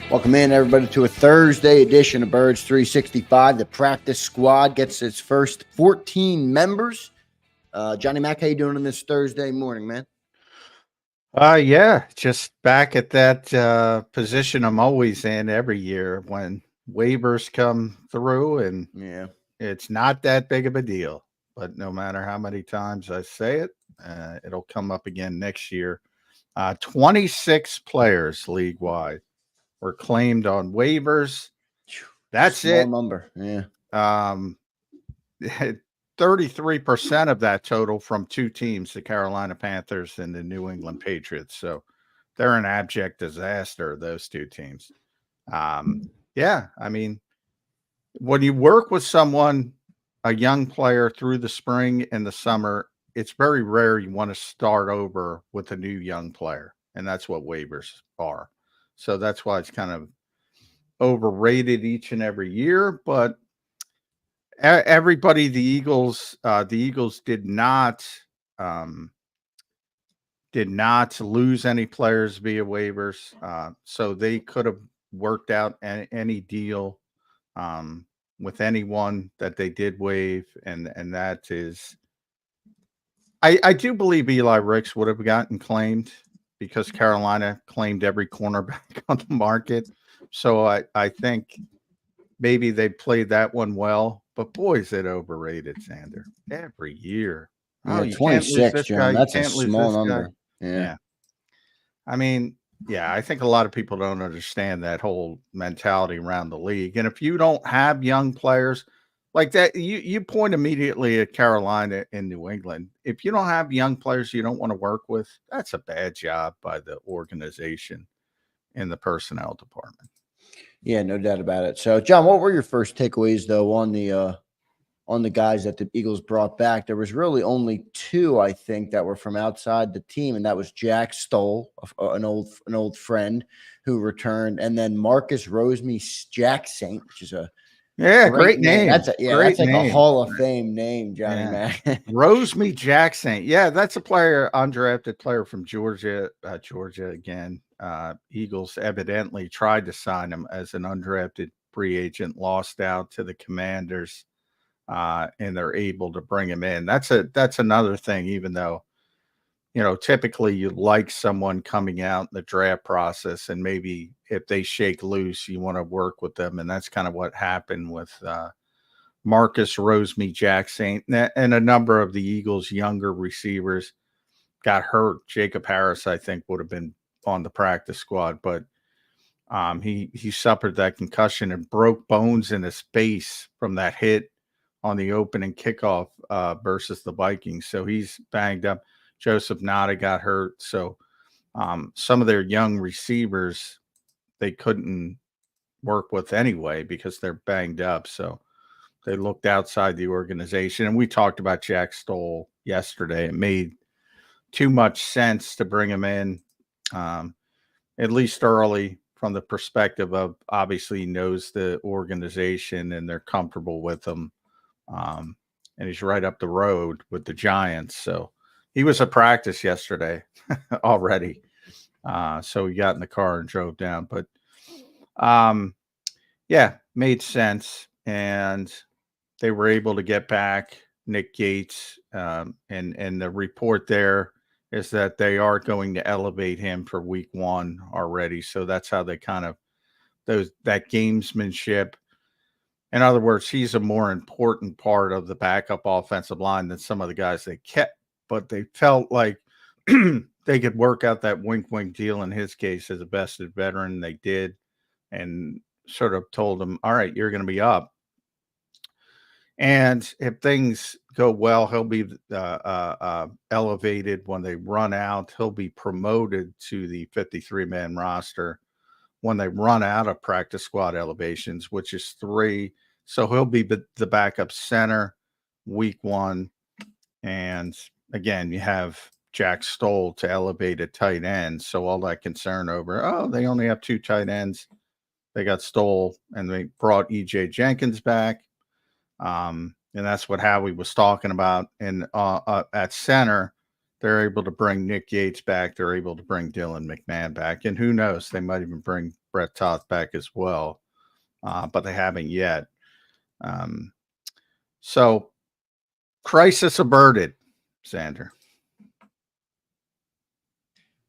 Welcome in, everybody, to a Thursday edition of Birds 365. The practice squad gets its first 14 members. Johnny Mac, how you doing on this Thursday morning, man? Yeah, just back at that position I'm always in every year when waivers come through, and it's not that big of a deal. But no matter how many times I say it, it'll come up again next year. 26 players league wide were claimed on waivers. That's Small it. Number, yeah. 33% of that total from two teams, the Carolina Panthers and the New England Patriots. So they're an abject disaster, those two teams. Yeah, I mean, when you work with someone, a young player through the spring and the summer, it's very rare you want to start over with a new young player. And that's what waivers are. So that's why it's kind of overrated each and every year. But everybody, the Eagles did not lose any players via waivers, so they could have worked out any deal with anyone that they did waive, and that is, I do believe Eli Ricks would have gotten claimed because Carolina claimed every cornerback on the market, so I think maybe they played that one well, but boy, is it overrated, Zander. Every year. Yeah, Oh, you can't lose 26, this John. guy. You That's a can't lose small this guy. number. Yeah. Yeah. I mean, yeah, I think a lot of people don't understand that whole mentality around the league. And if you don't have young players like that, you point immediately at Carolina and New England. If you don't have young players you don't want to work with, that's a bad job by the organization in the personnel department. Yeah, no doubt about it. So, John, what were your first takeaways, though, on the guys that the Eagles brought back? There was really only two, I think, that were from outside the team, and that was Jack Stoll, an old friend who returned, and then Marcus Jack Saint, which is a great name. That's Great like name. a Hall of Fame name, Johnny Mac. Rosemary Jackson. Yeah, that's a player, undrafted player from Georgia. Georgia again. Eagles evidently tried to sign him as an undrafted free agent, lost out to the Commanders, and they're able to bring him in. That's another thing. Even though, typically you like someone coming out in the draft process, and maybe if they shake loose, you want to work with them, and that's kind of what happened with Marcus Jackson and a number of the Eagles' younger receivers got hurt. Jacob Harris, I think, would have been on the practice squad, but he suffered that concussion and broke bones in his face from that hit on the opening kickoff versus the Vikings. So he's banged up. Joseph Nada got hurt. So some of their young receivers they couldn't work with anyway because they're banged up. So they looked outside the organization. And we talked about Jack Stoll yesterday. It made too much sense to bring him in, at least early, from the perspective of obviously he knows the organization and they're comfortable with him. And he's right up the road with the Giants. So he was at practice yesterday already. So he got in the car and drove down. But yeah, made sense. And they were able to get back Nick Gates. And the report there is that they are going to elevate him for week one already. So that's how they kind of that gamesmanship. In other words, he's a more important part of the backup offensive line than some of the guys they kept, but they felt like they could work out that wink deal in his case as a vested veteran. They did, and sort of told him, all right, you're going to be up. And if things go well, he'll be elevated when they run out. He'll be promoted to the 53-man roster when they run out of practice squad elevations, which is 3. So he'll be the backup center week one. And again, you have Jack Stoll to elevate a tight end. So all that concern over, they only have 2 tight ends. They got Stoll and they brought EJ Jenkins back. And that's what Howie was talking about. And at center, They're able to bring Nick Gates back. They're able to bring Dylan McMahon back. And who knows, they might even bring Brett Toth back as well. But they haven't yet. So crisis averted, Zander.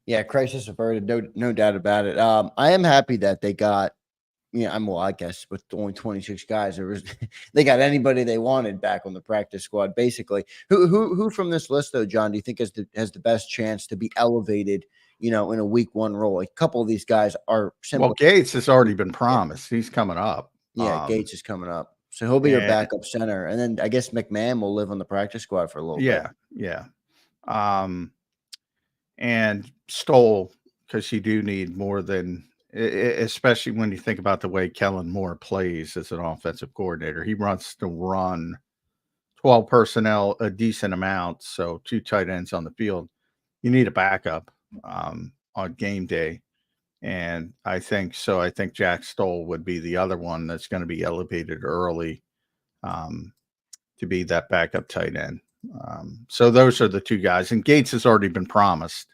Yeah, crisis averted, no doubt about it. I am happy that they got, I guess with only 26 guys, they got anybody they wanted back on the practice squad. Basically, who from this list though, John, do you think has the best chance to be elevated? In a week one role, a couple of these guys are simply. Well, Gates has already been promised. He's coming up. Yeah, Gates is coming up, so he'll be your backup center, and then I guess McMahon will live on the practice squad for a little bit. Yeah. And Stoll, because you do need more than, especially when you think about the way Kellen Moore plays as an offensive coordinator. He wants to run 12 personnel a decent amount, so 2 tight ends on the field. You need a backup on game day. And I think Jack Stoll would be the other one that's going to be elevated early to be that backup tight end. So those are the 2 guys. And Gates has already been promised.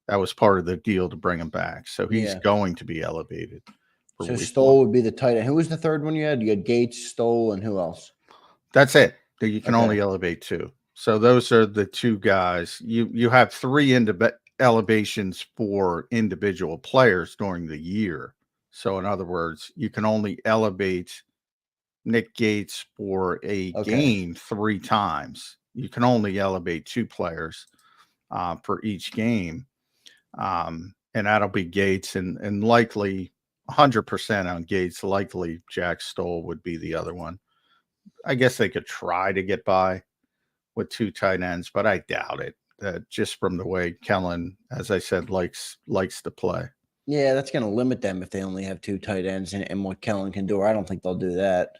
That was part of the deal to bring him back. So he's going to be elevated. So Stoll would be the tight end. Who was the third one you had? You had Gates, Stoll, and who else? That's it. You can only elevate 2. So those are the 2 guys. You have 3 elevations for individual players during the year. So in other words, you can only elevate Nick Gates for a game 3 times. You can only elevate 2 players for each game. And that'll be Gates and likely 100% on Gates. Likely Jack Stoll would be the other one. I guess they could try to get by with 2 tight ends, but I doubt it. Just from the way Kellen, as I said, likes to play. Yeah, that's going to limit them if they only have 2 tight ends and what Kellen can do. Or I don't think they'll do that.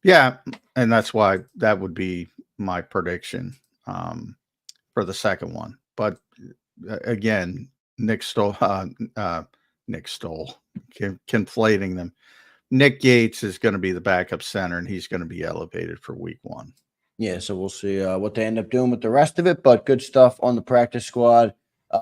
Yeah, and that's why that would be my prediction for the second one. But again, Nick Stoll, conflating them. Nick Gates is going to be the backup center, and he's going to be elevated for week 1. Yeah, so we'll see what they end up doing with the rest of it. But good stuff on the practice squad.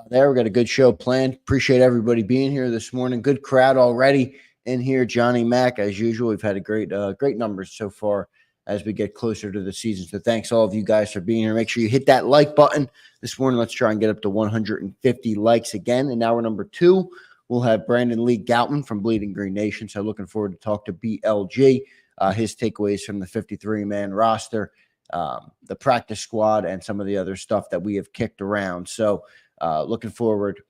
There, we got a good show planned. Appreciate everybody being here this morning. Good crowd already in here. Johnny Mac, as usual, we've had a great numbers so far as we get closer to the season. So thanks all of you guys for being here. Make sure you hit that like button this morning. Let's try and get up to 150 likes again. In hour number 2, we'll have Brandon Lee Goutman from Bleeding Green Nation. So looking forward to talk to BLG, his takeaways from the 53-man roster, the practice squad, and some of the other stuff that we have kicked around. So looking forward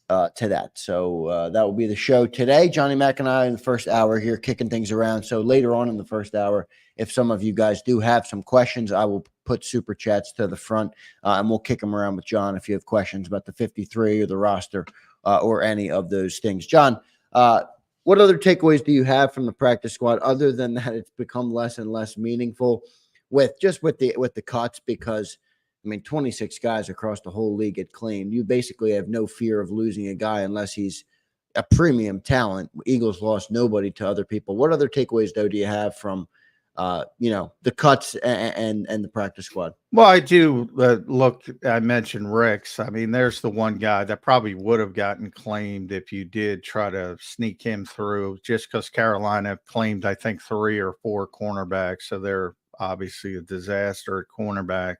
to that. So that will be the show today. Johnny Mac and I in the first hour here kicking things around. So later on in the first hour, if some of you guys do have some questions, I will put super chats to the front and we'll kick them around with John if you have questions about the 53 or the roster or any of those things. John, what other takeaways do you have from the practice squad other than that it's become less and less meaningful with the cuts? Because 26 guys across the whole league get claimed. You basically have no fear of losing a guy unless he's a premium talent. Eagles lost nobody to other people. What other takeaways though do you have from the cuts and the practice squad? Well, I do look. I mentioned Ricks. There's the one guy that probably would have gotten claimed if you did try to sneak him through, just because Carolina claimed, I think, 3 or 4 cornerbacks. So they're obviously a disaster at cornerback.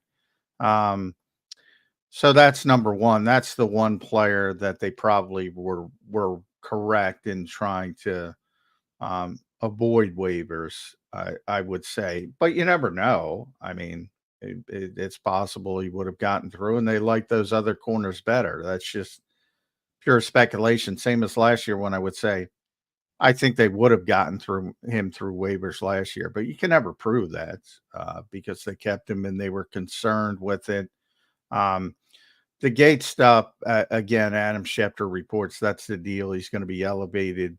So that's number 1. That's the one player that they probably were correct in trying to avoid waivers, I would say. But you never know. It's possible he would have gotten through, and they like those other corners better. That's just pure speculation. Same as last year when I would say I think they would have gotten through waivers last year, but you can never prove that because they kept him and they were concerned with it. The Gates stuff, again, Adam Schefter reports that's the deal. He's going to be elevated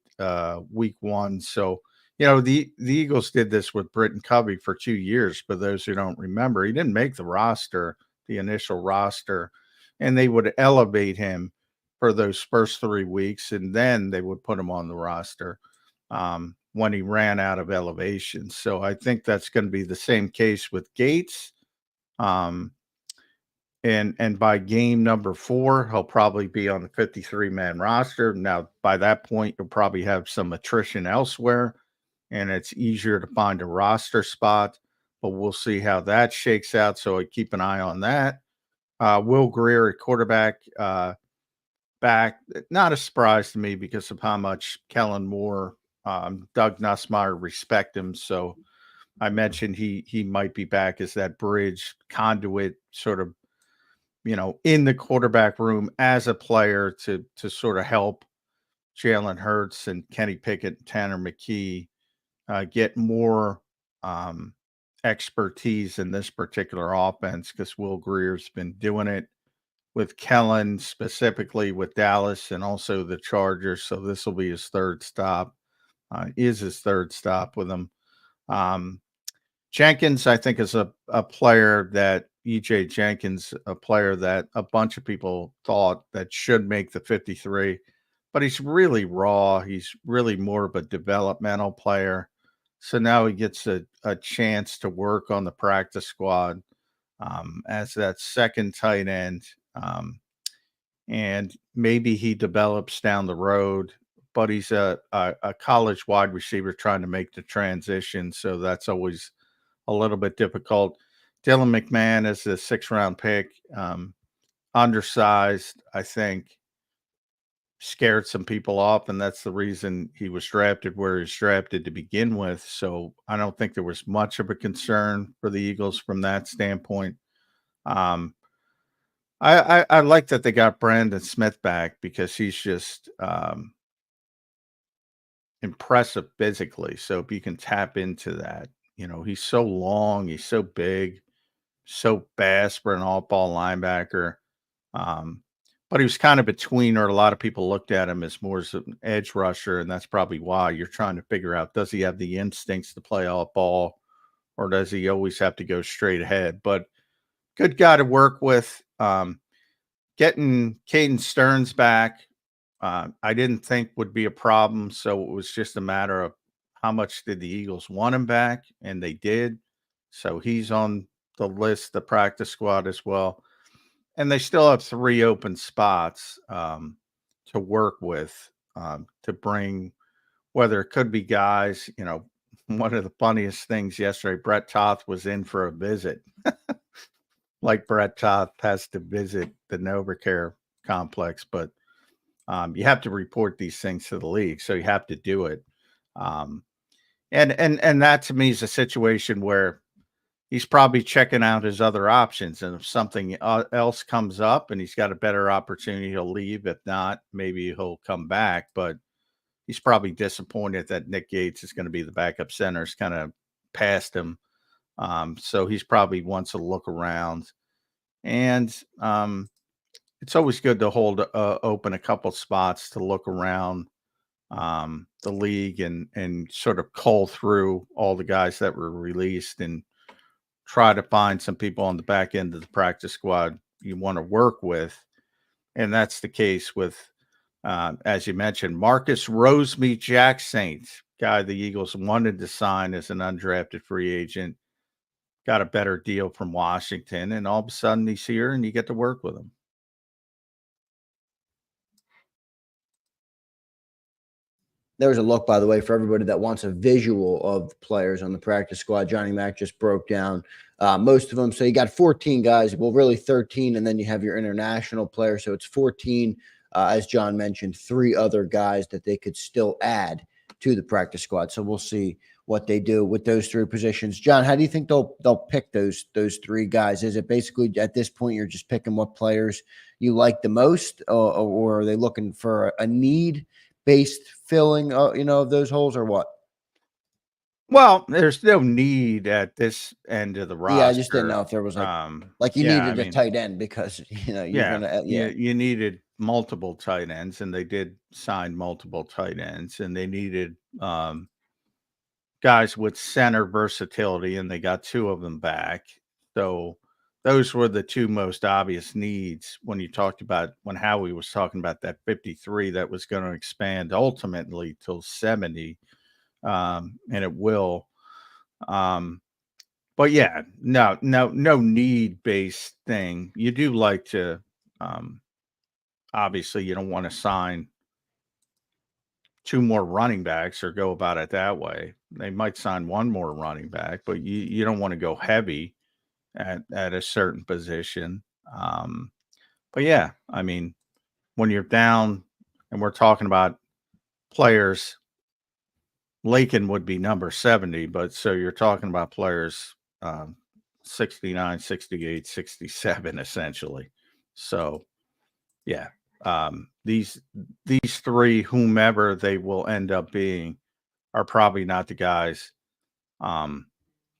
week 1. So, the Eagles did this with Britton Covey for 2 years. For those who don't remember, he didn't make the initial roster, and they would elevate him for those first 3 weeks, and then they would put him on the roster when he ran out of elevation. So I think that's going to be the same case with Gates. and by game number 4, he'll probably be on the 53-man roster. Now, by that point, you'll probably have some attrition elsewhere, and it's easier to find a roster spot. But we'll see how that shakes out. So I keep an eye on that. Will Greer at quarterback back. Not a surprise to me because of how much Kellen Moore, Doug Nussmeier respect him. So I mentioned he might be back as that bridge conduit, sort of, in the quarterback room as a player to sort of help Jalen Hurts and Kenny Pickett, and Tanner McKee get more expertise in this particular offense, because Will Greer's been doing it with Kellen, specifically with Dallas and also the Chargers. So this will be his third stop, is his third stop with him. Jenkins, I think, is a player that EJ Jenkins, a player that a bunch of people thought that should make the 53, but he's really raw. He's really more of a developmental player. So now he gets a chance to work on the practice squad as that second tight end. And maybe he develops down the road, but he's a college wide receiver trying to make the transition. So that's always a little bit difficult. Dylan McMahon is a 6th-round pick, undersized, I think, scared some people off, and that's the reason he was drafted where he was drafted to begin with. So I don't think there was much of a concern for the Eagles from that standpoint. I like that they got Brandon Smith back because he's just impressive physically. So if you can tap into that, he's so long, he's so big, so fast for an off-ball linebacker. But he was kind of a tweener. A lot of people looked at him as more as an edge rusher, and that's probably why you're trying to figure out, does he have the instincts to play off ball, or does he always have to go straight ahead? But good guy to work with. Getting Caden Stearns back, I didn't think would be a problem. So it was just a matter of how much did the Eagles want him back, and they did. So he's on the list, the practice squad as well. And they still have 3 open spots to work with, to bring, whether it could be guys, one of the funniest things yesterday, Brett Toth was in for a visit. Like Brett Toth has to visit the NovaCare complex, but you have to report these things to the league, so you have to do it. And that to me is a situation where he's probably checking out his other options, and if something else comes up and he's got a better opportunity, he'll leave. If not, maybe he'll come back. But he's probably disappointed that Nick Gates is going to be the backup center. It's kind of past him. So he's probably wants to look around, and it's always good to hold open a couple spots to look around the league and sort of cull through all the guys that were released and try to find some people on the back end of the practice squad you want to work with. And that's the case with, as you mentioned, Marcus Rosemy-Jacksaint, guy the Eagles wanted to sign as an undrafted free agent, got a better deal from Washington, and all of a sudden he's here and you get to work with him. There was a look, by the way, for everybody that wants a visual of players on the practice squad. Johnny Mack just broke down most of them. So you got 14 guys, well, really 13, and then you have your international players. So it's 14, as John mentioned, 3 other guys that they could still add to the practice squad. So we'll see what they do with those 3 positions. John, how do you think they'll pick those 3 guys? Is it basically at this point you're just picking what players you like the most, or are they looking for a need-based filling, of those holes, or what? Well, there's no need at this end of the roster. Yeah, I just didn't know if there was you needed a tight end because you're gonna you needed multiple tight ends, and they did sign multiple tight ends, and they needed guys with center versatility, and they got 2 of them back. So those were the 2 most obvious needs when you talked about, when Howie was talking about that 53 that was going to expand ultimately till 70, and it will. But yeah, no need based thing. You do like to, obviously, you don't want to sign two more running backs or go about it that way. They might sign one more running back, but you don't want to go heavy at a certain position. But yeah, I mean, when you're down and we're talking about players, Lakin would be number 70, but so you're talking about players, 69, 68, 67, essentially. So yeah, these three, whomever they will end up being, are probably not the guys that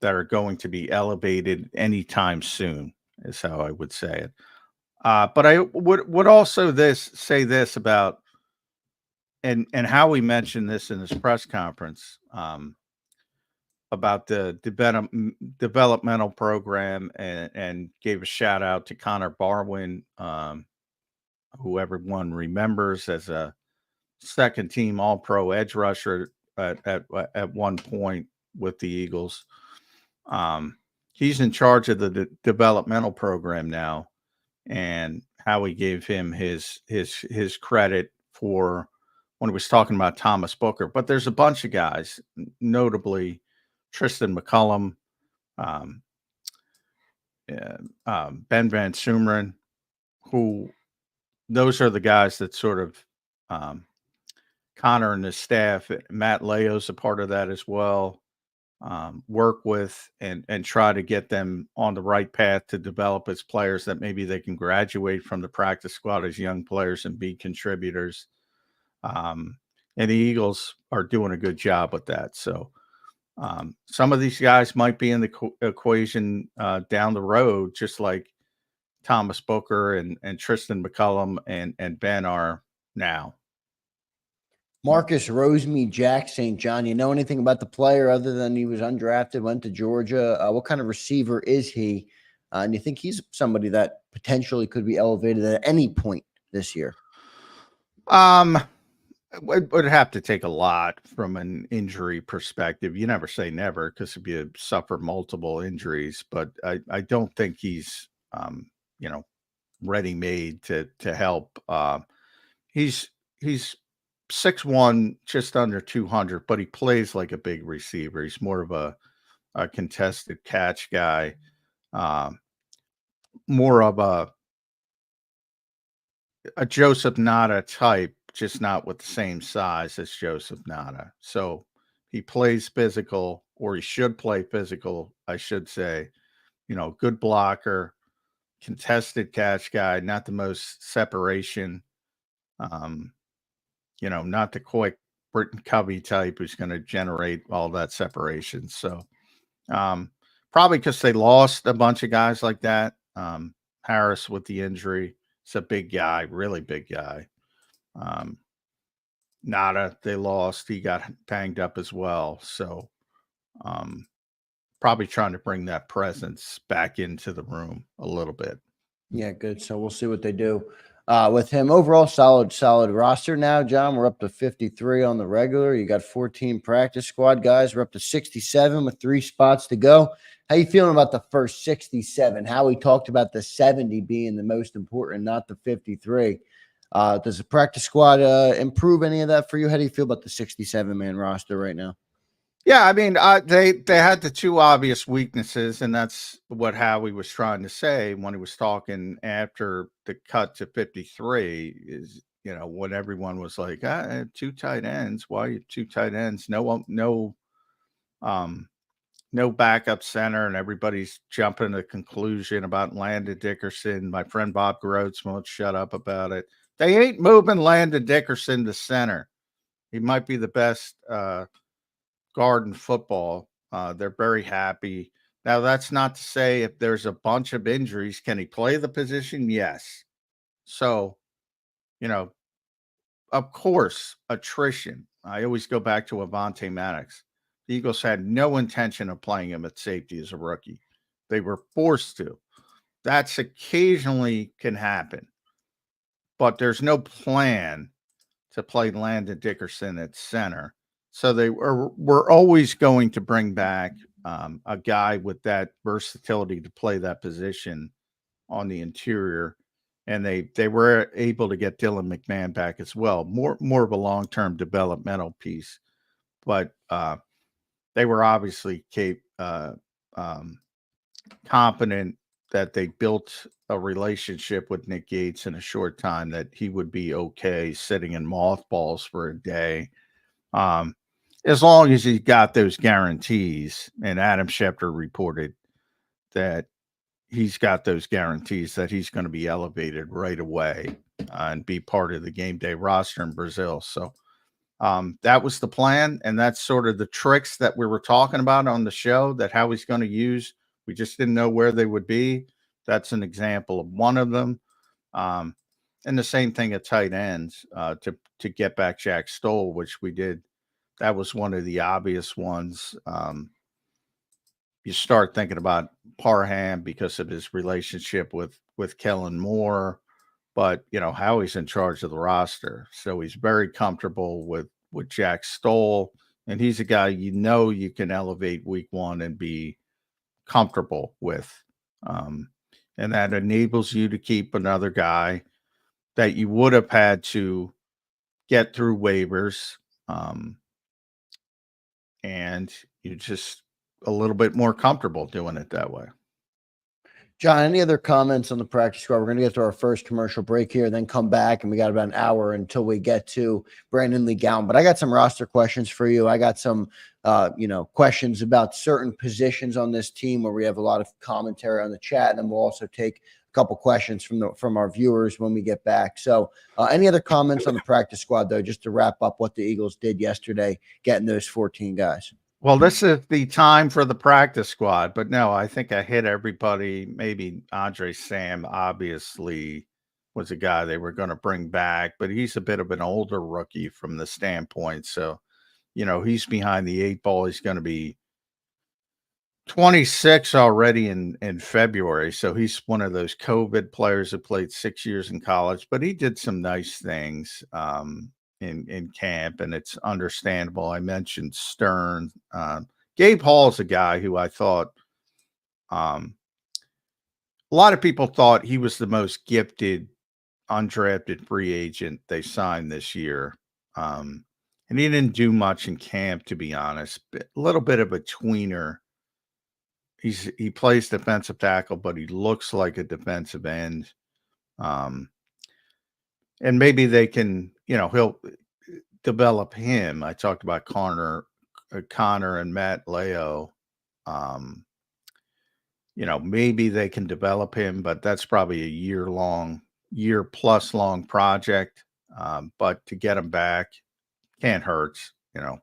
are going to be elevated anytime soon, is how I would say it. But I would also say this about, and Howie mentioned this in his press conference, about the developmental program, and gave a shout out to Connor Barwin, who everyone remembers as a second team All Pro edge rusher at one point with the Eagles. He's in charge of the developmental program now, and Howie gave him his credit for when he was talking about Thomas Booker. But there's a bunch of guys, notably Tristan McCullum, um, Ben Van Sumeren, who those are the guys that sort of, Connor and his staff, Matt Leo's a part of that as well, work with and try to get them on the right path to develop as players that maybe they can graduate from the practice squad as young players and be contributors. And the Eagles are doing a good job with that. So some of these guys might be in the equation down the road, just like Thomas Booker and Tristan McCullum and Ben are now. Marcus Roseme, Jack St. John. You know anything about the player other than he was undrafted, went to Georgia? What kind of receiver is he? And you think he's somebody that potentially could be elevated at any point this year? It would have to take a lot from an injury perspective. You never say never, because if you suffer multiple injuries, but I don't think he's ready made to help. He's 6'1", just under 200, but he plays like a big receiver. He's more of a contested catch guy, more of a Joseph Nada type, just not with the same size as Joseph Nada. So he plays physical, or he should play physical, I should say. Good blocker, contested catch guy, not the most separation. Not the quick Britton Covey type who's going to generate all that separation. So probably because they lost a bunch of guys like that. Harris with the injury. It's a big guy, really big guy. Nada, they lost. He got banged up as well. So probably trying to bring that presence back into the room a little bit. Yeah, good. So we'll see what they do with him. Overall, solid roster now, John. We're up to 53 on the regular. You got 14 practice squad guys. We're up to 67 with 3 spots to go. How you feeling about the first 67? How we talked about the 70 being the most important, not the 53. Does the practice squad improve any of that for you? How do you feel about the 67-man roster right now? Yeah, I mean, they had the two obvious weaknesses, and that's what Howie was trying to say when he was talking after the cut to 53. Is when everyone was like, 2 tight ends. Why 2 tight ends? No backup center, and everybody's jumping to the conclusion about Landon Dickerson. My friend Bob Groats won't shut up about it. They ain't moving Landon Dickerson to center. He might be the best guard in football. They're very happy. Now, that's not to say if there's a bunch of injuries, can he play the position? Yes. So, of course, attrition. I always go back to Avonte Maddox. The Eagles had no intention of playing him at safety as a rookie. They were forced to. That's occasionally can happen. But there's no plan to play Landon Dickerson at center. So they were always going to bring back a guy with that versatility to play that position on the interior. And they were able to get Dylan McMahon back as well. More of a long-term developmental piece, but they were obviously confident that they built a relationship with Nick Gates in a short time, that he would be okay sitting in mothballs for a day. As long as he got those guarantees, and Adam Schefter reported that he's got those guarantees that he's going to be elevated right away and be part of the game day roster in Brazil. So that was the plan. And that's sort of the tricks that we were talking about on the show, that how he's going to use. We just didn't know where they would be. That's an example of one of them. And the same thing at tight ends to get back Jack Stoll, which we did. That was one of the obvious ones. You start thinking about Parham because of his relationship with Kellen Moore, but Howie's in charge of the roster, so he's very comfortable with Jack Stoll, and he's a guy you can elevate week one and be comfortable with, and that enables you to keep another guy that you would have had to get through waivers, and you just a little bit more comfortable doing it that way. John, any other comments on the practice squad? We're going to get to our first commercial break here, then come back, and we got about an hour until we get to Brandon Lee Gowan. But I got some roster questions for you. I got some, questions about certain positions on this team where we have a lot of commentary on the chat, and then we'll also take a couple questions from our viewers when we get back. So, any other comments on the practice squad, though, just to wrap up what the Eagles did yesterday, getting those 14 guys? Well, this is the time for the practice squad, but no, I think I hit everybody. Maybe Andre Sam obviously was a guy they were going to bring back, but he's a bit of an older rookie from the standpoint. So, he's behind the 8 ball. He's going to be 26 already in February. So he's one of those COVID players who played 6 years in college, but he did some nice things. In camp, and it's understandable. I mentioned Stern. Gabe Hall's a guy who I thought a lot of people thought he was the most gifted undrafted free agent they signed this year. And he didn't do much in camp, to be honest. A little bit of a tweener. He plays defensive tackle, but he looks like a defensive end. And maybe they can, he'll develop him. I talked about Connor and Matt Leo. Maybe they can develop him, but that's probably a year plus long project. But to get him back can't hurt, and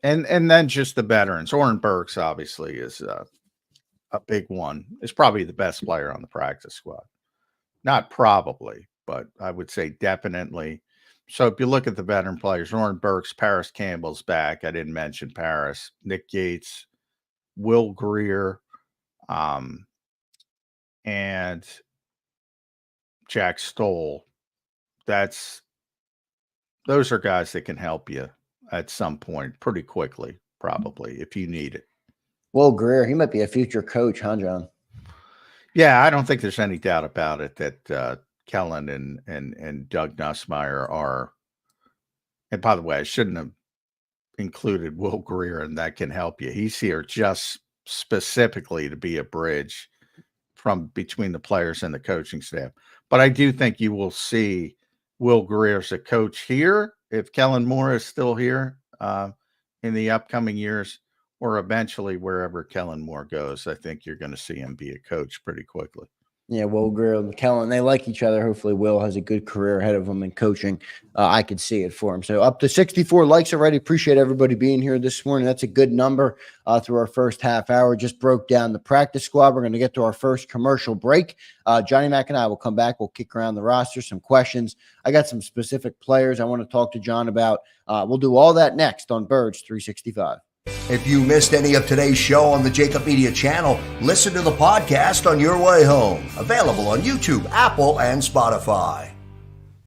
then just the veterans. Oren Burks obviously is a big one. Is probably the best player on the practice squad. Not probably, but I would say definitely. So if you look at the veteran players, Oren Burks, Paris Campbell's back. I didn't mention Paris. Nick Gates, Will Greer, and Jack Stoll. Those are guys that can help you at some point pretty quickly, probably, if you need it. Will Greer, he might be a future coach, huh, John? Yeah, I don't think there's any doubt about it that Kellen and Doug Nussmeier are. And by the way, I shouldn't have included Will Greer, and that can help you. He's here just specifically to be a bridge from between the players and the coaching staff. But I do think you will see Will Greer as a coach here if Kellen Moore is still here in the upcoming years, or eventually wherever Kellen Moore goes. I think you're going to see him be a coach pretty quickly. Yeah, Will Greer and Kellen, they like each other. Hopefully Will has a good career ahead of him in coaching. I could see it for him. So up to 64 likes already. Appreciate everybody being here this morning. That's a good number through our first half hour. Just broke down the practice squad. We're going to get to our first commercial break. Johnny Mac and I will come back. We'll kick around the roster, some questions. I got some specific players I want to talk to John about. We'll do all that next on Birds 365. If you missed any of today's show on the JAKIB Media channel, listen to the podcast on your way home. Available on YouTube, Apple, and Spotify.